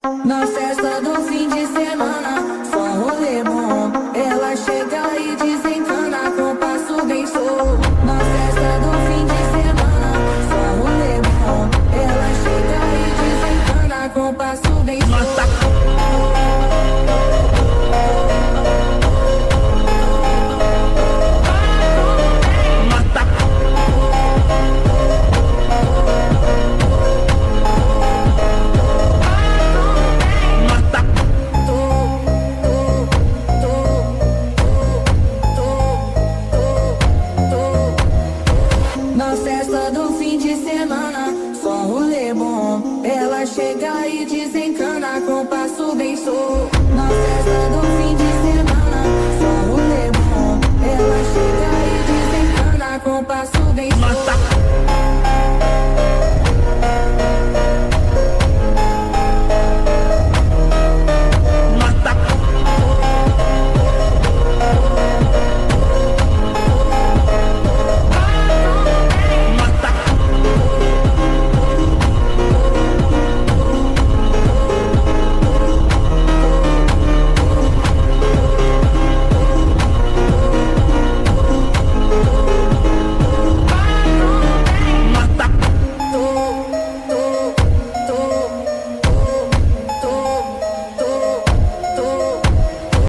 Na festa do fim de semana, só rolê bom. Ela chega e desencana com passo bem solto. Na festa do fim de semana, só rolê bom. Ela chega e desencana com passo bem solto. Na festa do fim de semana, só rolê bom. Ela chega e desencana com passo bem solto.